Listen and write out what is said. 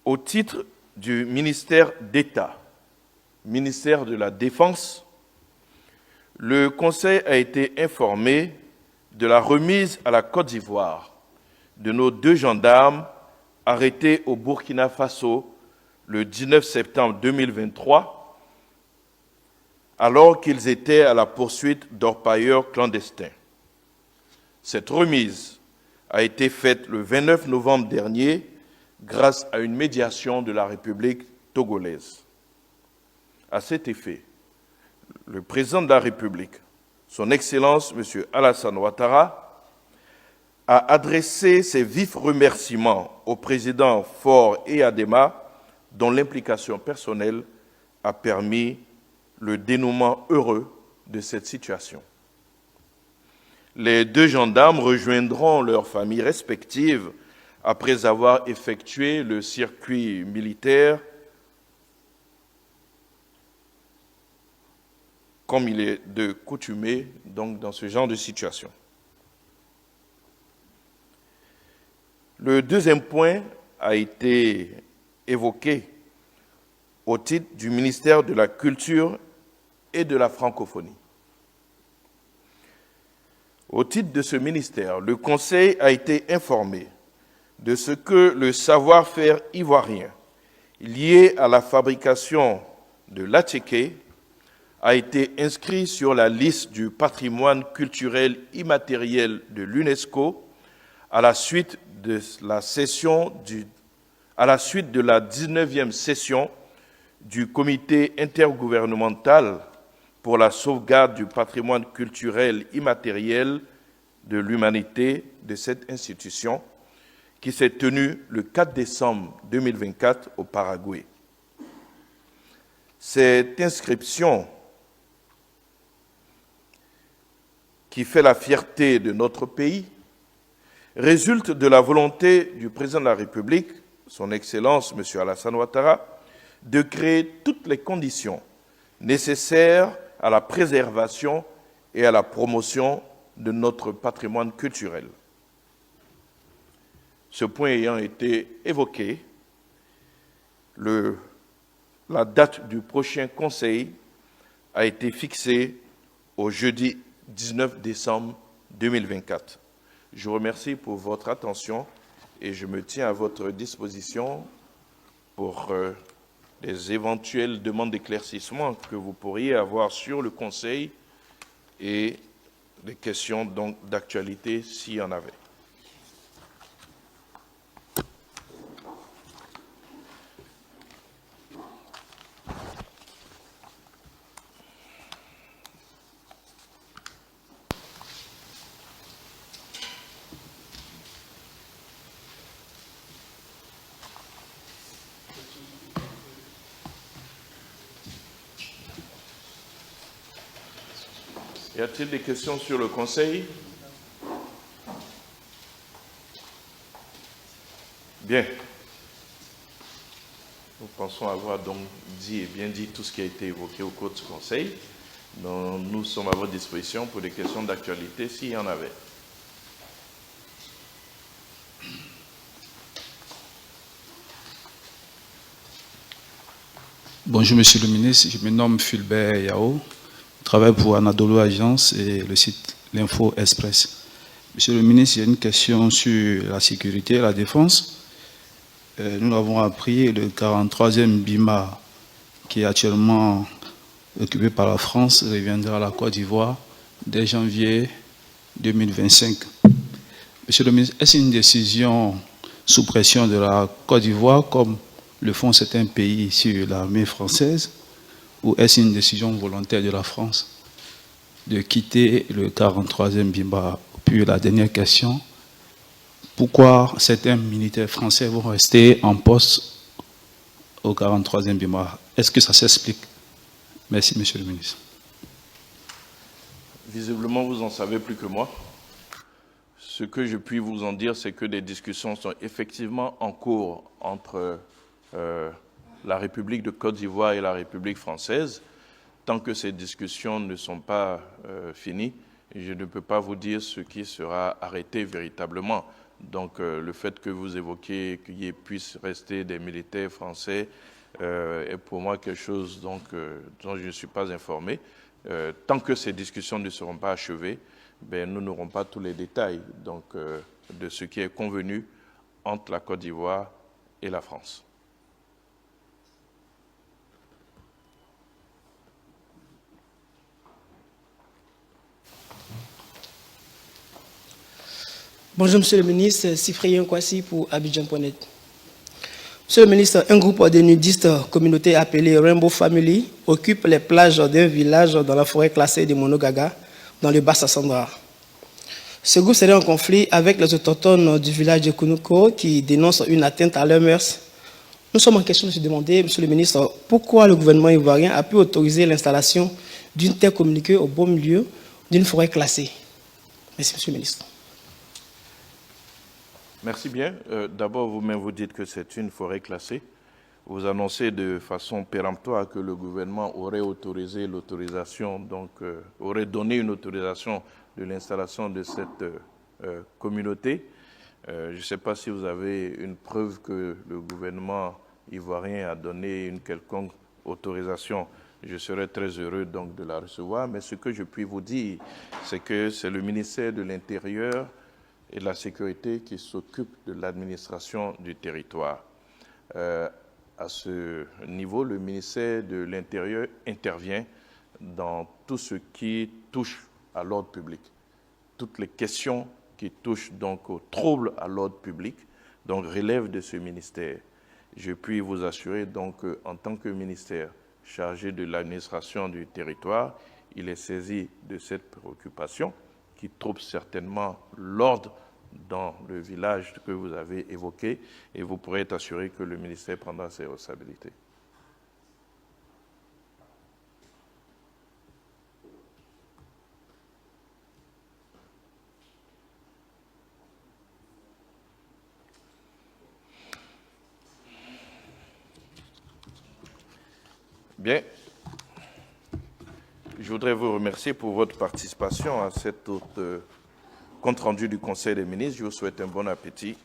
Au titre du ministère d'État, ministère de la Défense, le Conseil a été informé de la remise à la Côte d'Ivoire de nos 2 gendarmes arrêtés au Burkina Faso le 19 septembre 2023, alors qu'ils étaient à la poursuite d'orpailleurs clandestins. Cette remise a été faite le 29 novembre dernier grâce à une médiation de la République togolaise. À cet effet, le président de la République, son Excellence M. Alassane Ouattara, a adressé ses vifs remerciements au président Faure Eyadema, dont l'implication personnelle a permis le dénouement heureux de cette situation. Les 2 gendarmes rejoindront leurs familles respectives après avoir effectué le circuit militaire comme il est de coutume donc dans ce genre de situation. Le 2e point a été évoqué au titre du ministère de la Culture et de la Francophonie. Au titre de ce ministère, le Conseil a été informé de ce que le savoir-faire ivoirien lié à la fabrication de l'attiqué a été inscrit sur la liste du patrimoine culturel immatériel de l'UNESCO à la suite de la 19e session du Comité intergouvernemental pour la sauvegarde du patrimoine culturel immatériel de l'humanité de cette institution, qui s'est tenue le 4 décembre 2024 au Paraguay. Cette inscription, qui fait la fierté de notre pays, résulte de la volonté du président de la République, son Excellence M. Alassane Ouattara, de créer toutes les conditions nécessaires à la préservation et à la promotion de notre patrimoine culturel. Ce point ayant été évoqué, la date du prochain Conseil a été fixée au jeudi 19 décembre 2024. Je vous remercie pour votre attention et je me tiens à votre disposition pour les éventuelles demandes d'éclaircissement que vous pourriez avoir sur le Conseil et des questions d'actualité s'il y en avait. Y a-t-il des questions sur le Conseil? Bien. Nous pensons avoir donc dit et bien dit tout ce qui a été évoqué au cours de ce Conseil. Donc, nous sommes à votre disposition pour des questions d'actualité s'il y en avait. Bonjour Monsieur le ministre, je me nomme Fulbert Yao. Je travaille pour Anadolu Agence et le site L'Info Express. Monsieur le ministre, j'ai une question sur la sécurité et la défense. Nous l'avons appris, le 43e BIMA, qui est actuellement occupé par la France, reviendra à la Côte d'Ivoire dès janvier 2025. Monsieur le ministre, est-ce une décision sous pression de la Côte d'Ivoire, comme le font certains pays sur l'armée française, ou est-ce une décision volontaire de la France de quitter le 43e BIMA? Puis la dernière question, pourquoi certains militaires français vont rester en poste au 43e BIMA? Est-ce que ça s'explique? Merci, Monsieur le ministre. Visiblement, vous en savez plus que moi. Ce que je puis vous en dire, c'est que des discussions sont effectivement en cours entre la République de Côte d'Ivoire et la République française. Tant que ces discussions ne sont pas finies, je ne peux pas vous dire ce qui sera arrêté véritablement. Donc le fait que vous évoquiez qu'il puisse rester des militaires français est pour moi quelque chose dont je ne suis pas informé. Tant que ces discussions ne seront pas achevées, ben, nous n'aurons pas tous les détails de ce qui est convenu entre la Côte d'Ivoire et la France. Bonjour Monsieur le ministre, Cyprien Kwasi pour Abidjan.net. Monsieur le ministre, un groupe de nudistes communauté appelé Rainbow Family occupe les plages d'un village dans la forêt classée de Monogaga, dans le Bas-Sassandra. Ce groupe serait en conflit avec les autochtones du village de Kunuko qui dénoncent une atteinte à leurs mœurs. Nous sommes en question de se demander, Monsieur le ministre, pourquoi le gouvernement ivoirien a pu autoriser l'installation d'une terre communiquée au beau milieu d'une forêt classée. Merci Monsieur le ministre. Merci bien. D'abord, vous-même, vous dites que c'est une forêt classée. Vous annoncez de façon péremptoire que le gouvernement aurait autorisé l'autorisation, aurait donné une autorisation de l'installation de cette communauté. Je ne sais pas si vous avez une preuve que le gouvernement ivoirien a donné une quelconque autorisation. Je serais très heureux donc de la recevoir. Mais ce que je puis vous dire, c'est que c'est le ministère de l'Intérieur et de la Sécurité qui s'occupe de l'administration du territoire. À ce niveau, le ministère de l'Intérieur intervient dans tout ce qui touche à l'ordre public. Toutes les questions qui touchent donc aux troubles à l'ordre public relèvent de ce ministère. Je puis vous assurer donc en tant que ministère chargé de l'administration du territoire, il est saisi de cette préoccupation qui trouble certainement l'ordre dans le village que vous avez évoqué, et vous pourrez être assuré que le ministère prendra ses responsabilités. Bien. Je voudrais vous remercier pour votre participation à cette compte rendu du Conseil des ministres. Je vous souhaite un bon appétit